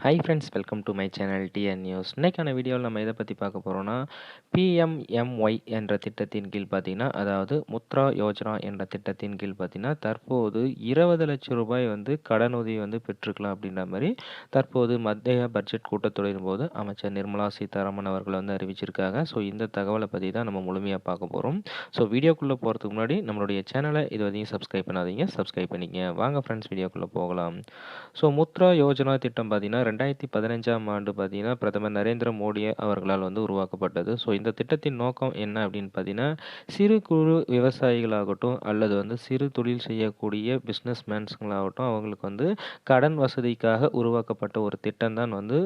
Hi friends, welcome to my channel TN news. இன்னைக்கான வீடியோவில் நம்ம எதை பற்றி பார்க்க போகிறோம்னா, பிஎம்எம்ஒய் என்ற திட்டத்தின் கீழ் பார்த்தீங்கன்னா, அதாவது முத்ரா யோஜனா என்ற திட்டத்தின் கீழ் பார்த்தீங்கன்னா, தற்போது 20,00,000 ரூபாய் வந்து கடனுதவி வந்து பெற்றுக்கலாம் அப்படின்ற மாதிரி தற்போது மத்திய பட்ஜெட் கூட்டத்தொடரின் போது அமைச்சர் நிர்மலா சீதாராமன் அவர்கள் வந்து அறிவிச்சிருக்காங்க. ஸோ இந்த தகவலை பற்றி தான் நம்ம முழுமையாக பார்க்க போகிறோம். ஸோ வீடியோக்குள்ளே போகிறதுக்கு முன்னாடி நம்மளுடைய சேனலை இது வரையும் சப்ஸ்கிரைப் பண்ணாதீங்க, சப்ஸ்கிரைப் பண்ணிக்கங்க. வாங்க ஃப்ரெண்ட்ஸ், வீடியோக்குள்ளே போகலாம். ஸோ முத்ரா யோஜனா திட்டம் பார்த்தீங்கன்னா 2015ஆம் ஆண்டு பார்த்தீங்கன்னா பிரதமர் நரேந்திர மோடி அவர்களால் வந்து உருவாக்கப்பட்டது. ஸோ இந்த திட்டத்தின் நோக்கம் என்ன அப்படின்னு பார்த்தீங்கன்னா, சிறு குறு விவசாயிகளாகட்டும் அல்லது வந்து சிறு தொழில் செய்யக்கூடிய பிஸ்னஸ் மேன்ஸ்களாகட்டும் அவங்களுக்கு வந்து கடன் வசதிக்காக உருவாக்கப்பட்ட ஒரு திட்டம் தான் வந்து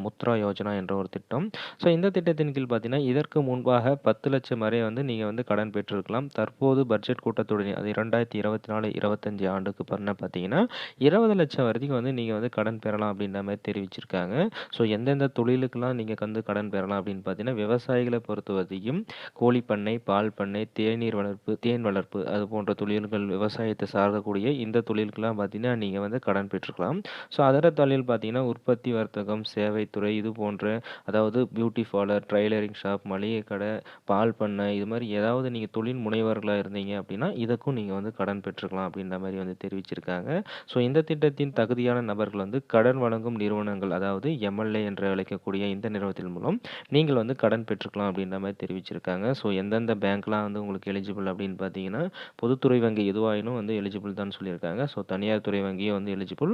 முத்ரா யோஜனா என்ற ஒரு திட்டம். ஸோ இந்த திட்டத்தின் கீழ் பார்த்தீங்கன்னா இதற்கு முன்பாக 10 லட்சம் வரை வந்து நீங்கள் வந்து கடன் பெற்றிருக்கலாம். தற்போது பட்ஜெட் கூட்டத்தொடர் அது 2024-25 ஆண்டுக்கு பண்ண பார்த்தீங்கன்னா 20 லட்சம் வரைக்கும் வந்து நீங்கள் வந்து கடன் பெறலாம் அப்படின்ற மாதிரி தெரிவிச்சிருக்காங்க. ஸோ எந்தெந்த தொழிலுக்கெல்லாம் நீங்கள் வந்து கடன் பெறலாம் அப்படின்னு பார்த்தீங்கன்னா, விவசாயிகளை பொறுத்தவரைக்கும் கோழிப்பண்ணை, பால் பண்ணை, தேநீர் வளர்ப்பு, தேன் வளர்ப்பு அது போன்ற தொழில்கள் விவசாயத்தை சார்ந்தக்கூடிய இந்த தொழிலுக்கெல்லாம் பார்த்தீங்கன்னா நீங்கள் வந்து கடன் பெற்றுக்கலாம். ஸோ அதர தொழில் பார்த்தீங்கன்னா உற்பத்தி வர்த்தகம், சேவைத்துறை இது போன்ற அதாவது பியூட்டி பார்லர், ட்ரைலரிங் ஷாப், மளிகை கடை, பால் பண்ணை இது மாதிரி ஏதாவது நீங்கள் தொழில் முனைவர்களாக இருந்தீங்க அப்படின்னா இதுக்கும் நீங்கள் வந்து கடன் பெற்றுக்கலாம் அப்படின்ற மாதிரி வந்து தெரிவிச்சிருக்காங்க. ஸோ இந்த திட்டத்தின் தகுதியான நபர்கள் வந்து கடன் வழங்கும் நிறுவனங்கள் அதாவது எம்எல்ஏ என்று அழைக்கக்கூடிய இந்த நிறுவனத்தின் மூலம் நீங்கள் வந்து கடன் பெற்றுக்கலாம் அப்படின்ற மாதிரி தெரிவிச்சிருக்காங்க. ஸோ எந்தெந்த பேங்க்லாம் வந்து உங்களுக்கு எலிஜிபிள் அப்படின்னு பார்த்தீங்கன்னா, பொதுத்துறை வங்கி எதுவாயினும் வந்து எலிஜிபிள் தான் சொல்லியிருக்காங்க. ஸோ தனியார் துறை வங்கியும் வந்து எலிஜிபிள்,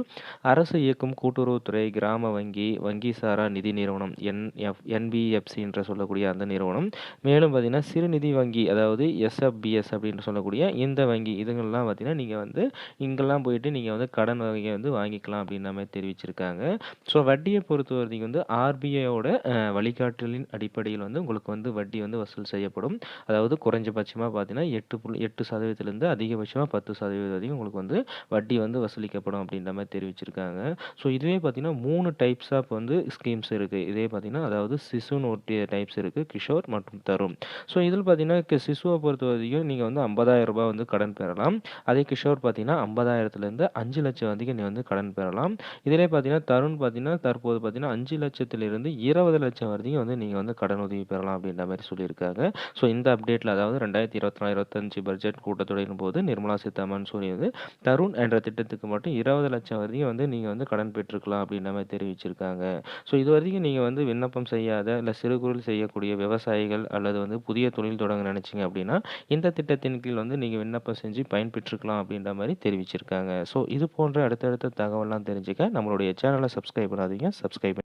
அரசு இயக்கும் கூட்டுறவுத்துறை, கிராம வங்கி, வங்கி சாரா நிதி நிறுவனம் என்பிஎஃப்சி என்று சொல்லக்கூடிய அந்த நிறுவனம், மேலும் பார்த்தீங்கன்னா சிறுநிதி வங்கி அதாவது எஸ்எஃப்பிஎஸ் அப்படின்னு சொல்லக்கூடிய இந்த வங்கி இதுங்கள்லாம் பார்த்தீங்கன்னா நீங்கள் வந்து இங்கெல்லாம் போயிட்டு நீங்கள் வந்து கடன் வகையை வந்து வாங்கிக்கலாம் அப்படின்ற மாதிரி தெரிவிச்சிருக்காங்க. ஸோ வட்டியை பொறுத்தவரைக்கும் வந்து ஆர்பிஐயோட வழிகாட்டலின் அடிப்படையில் வந்து உங்களுக்கு வந்து வட்டி வந்து வசூல் செய்யப்படும். அதாவது குறைஞ்சபட்சமாக பார்த்தீங்கன்னா 8.8% அதிகபட்சமாக 10% வரைக்கும் உங்களுக்கு வந்து வட்டி வந்து வசூலிக்கப்படும் அப்படின்ற மாதிரி தெரிவிச்சிருக்காங்க. ஸோ இதுவே பார்த்தீங்கன்னா 3 டைப்ஸ் ஆஃப் வந்து ஸ்கீம்ஸ் இருக்குது. இதே பார்த்தீங்கன்னா அதாவது சிசுன்னு ஒரு டைப்ஸ் இருக்குது, கிஷோர் மற்றும் தருண். ஸோ இதில் பார்த்தீங்கன்னா சிசுவை பொறுத்த வரைக்கும் நீங்கள் வந்து 50,000 ரூபாய் வந்து கடன் பெறலாம். அதே கிஷோர் பார்த்தீங்கன்னா 50,000லேருந்து 5 லட்சம் வரைக்கும் நீங்கள் வந்து கடன் பெறலாம். இதிலே பார்த்தீங்கன்னா தருண் பார்த்தீங்கன்னா தற்போது பார்த்தீங்கன்னா 5 லட்சத்திலிருந்து 20 லட்சம் வரைக்கும் வந்து நீங்கள் வந்து கடன் உதவி பெறலாம் அப்படின்ற மாதிரி சொல்லியிருக்காங்க. ஸோ இந்த அப்டேட்டில் அதாவது 2024-25 பட்ஜெட் கூட்டத்தொடரின் போது நிர்மலா சீதாராமன் சொல்லியது தருண் என்ற திட்டத்துக்கு மட்டும் 20 லட்சம் வரைக்கும் வந்து நீங்கள் வந்து கடன் பெற்றுக்கலாம் அப்படின்ற மாதிரி தெரிவிச்சிருக்காங்க. ஸோ இது வரைக்கும் நீங்கள் வந்து விண்ணப்பம் செய்யாத இல்லை சிறு குறு செய்யக்கூடிய விவசாயிகள் அல்லது வந்து புதிய தொழில் தொடங்க நினைச்சீங்க அப்படின்னா இந்த திட்டத்தின் கீழ் வந்து நீங்கள் விண்ணப்பம் செஞ்சு பயன்பெற்றுக்கலாம் அப்படின்ற மாதிரி தெரிவிச்சிருக்காங்க. ஸோ இது போன்ற அடுத்தடுத்த தகவல்லாம் தெரிஞ்சுக்க நம்மளுடைய சேனலை சப்ஸ்கிரைப் பண்ணாதீங்க, சப்ஸ்கிரைப்